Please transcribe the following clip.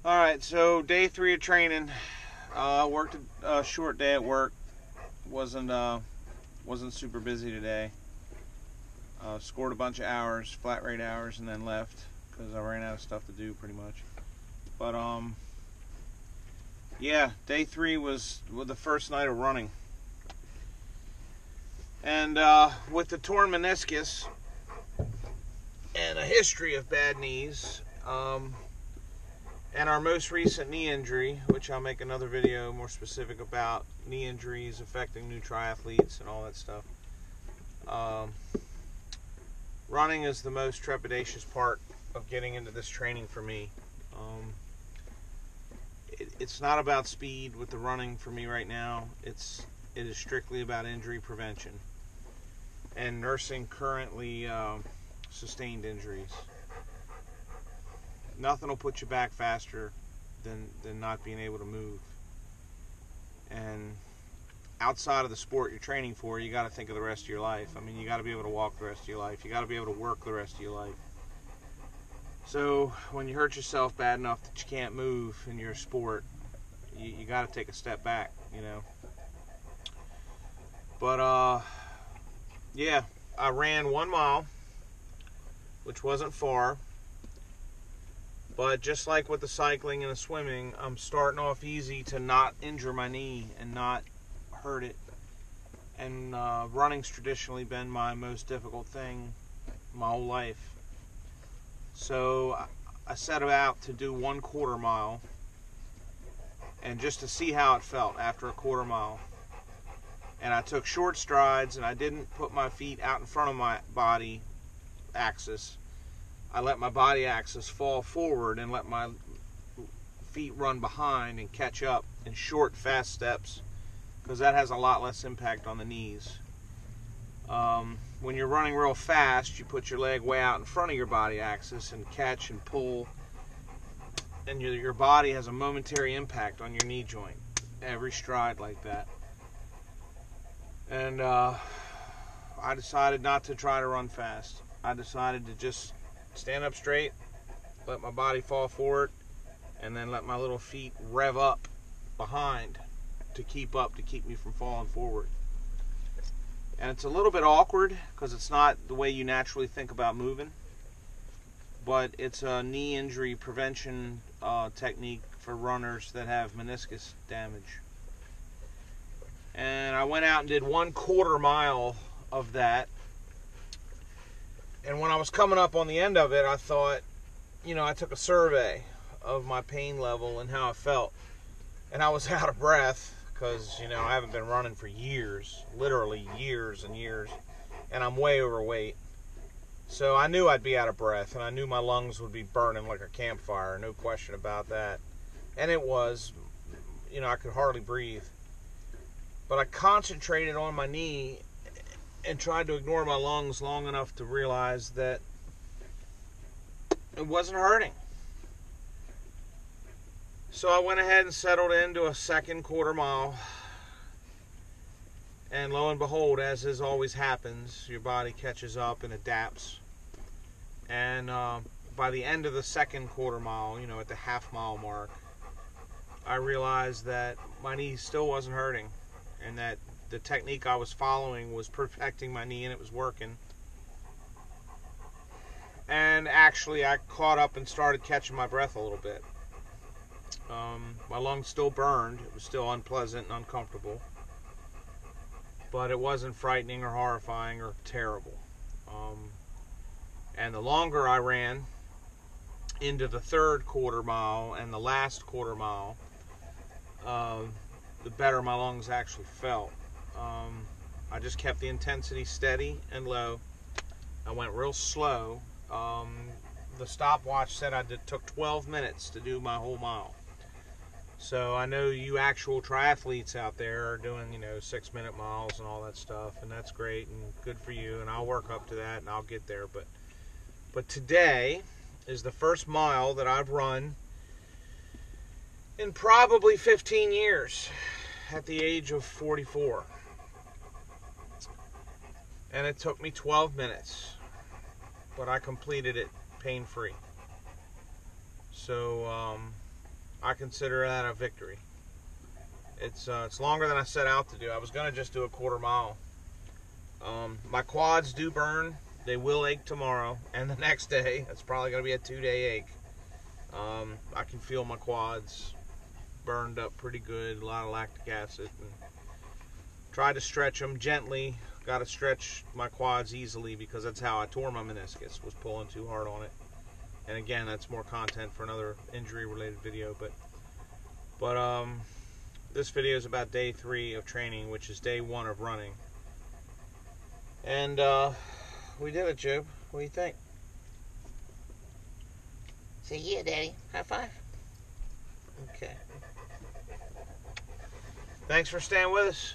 Alright, so day 3 of training. Worked a short day at work. Wasn't super busy today. Scored a bunch of hours, flat rate hours, and then left because I ran out of stuff to do pretty much. But yeah, day 3 was the first night of running. And with the torn meniscus and a history of bad knees, and our most recent knee injury, which I'll make another video more specific about knee injuries affecting new triathletes and all that stuff. Running is the most trepidatious part of getting into this training for me. It's not about speed with the running for me right now. It is strictly about injury prevention and nursing currently sustained injuries. Nothing will put you back faster than not being able to move. And outside of the sport you're training for, you got to think of the rest of your life. I mean, you got to be able to walk the rest of your life. You got to be able to work the rest of your life. So when you hurt yourself bad enough that you can't move in your sport, you got to take a step back, you know. But yeah, I ran 1 mile, which wasn't far. But just like with the cycling and the swimming, I'm starting off easy to not injure my knee and not hurt it. And running's traditionally been my most difficult thing my whole life. So I set out to do 1/4 mile, and just to see how it felt after a 1/4 mile. And I took short strides, and I didn't put my feet out in front of my body axis. I let my body axis fall forward and let my feet run behind and catch up in short, fast steps, because that has a lot less impact on the knees. When you're running real fast, you put your leg way out in front of your body axis and catch and pull, and your body has a momentary impact on your knee joint, every stride like that. And I decided not to try to run fast. I decided to just stand up straight, let my body fall forward, and then let my little feet rev up behind to keep me from falling forward. And it's a little bit awkward because it's not the way you naturally think about moving, but it's a knee injury prevention technique for runners that have meniscus damage. And I went out and did 1/4 mile of that. And when I was coming up on the end of it, I thought, you know, I took a survey of my pain level and how I felt. And I was out of breath because, you know, I haven't been running for years, literally years and years. And I'm way overweight. So I knew I'd be out of breath, and I knew my lungs would be burning like a campfire, no question about that. And it was, you know, I could hardly breathe. But I concentrated on my knee and tried to ignore my lungs long enough to realize that it wasn't hurting. So I went ahead and settled into a second 1/4 mile. And lo and behold, as is always happens, your body catches up and adapts. And by the end of the second 1/4 mile, you know, at the half-mile mark, I realized that my knee still wasn't hurting, and that the technique I was following was protecting my knee, and it was working. And actually, I caught up and started catching my breath a little bit. My lungs still burned. It was still unpleasant and uncomfortable. But it wasn't frightening or horrifying or terrible. And the longer I ran into the third 1/4 mile and the last 1/4 mile, the better my lungs actually felt. I just kept the intensity steady and low. I went real slow. The stopwatch said took 12 minutes to do my whole mile. So I know you actual triathletes out there are doing, you know, 6-minute miles and all that stuff, and that's great and good for you, and I'll work up to that and I'll get there. But today is the first mile that I've run in probably 15 years at the age of 44. And it took me 12 minutes, but I completed it pain-free. So I consider that a victory. It's longer than I set out to do. I was gonna just do a quarter mile. My quads do burn. They will ache tomorrow and the next day. It's probably gonna be a 2-day ache. I can feel my quads burned up pretty good. A lot of lactic acid. And try to stretch them gently. Got to stretch my quads easily because that's how I tore my meniscus. Was pulling too hard on it. And again, that's more content for another injury-related video. But this video is about day 3 of training, which is day 1 of running. And we did it, Job. What do you think? Say yeah, Daddy. High five. Okay. Thanks for staying with us.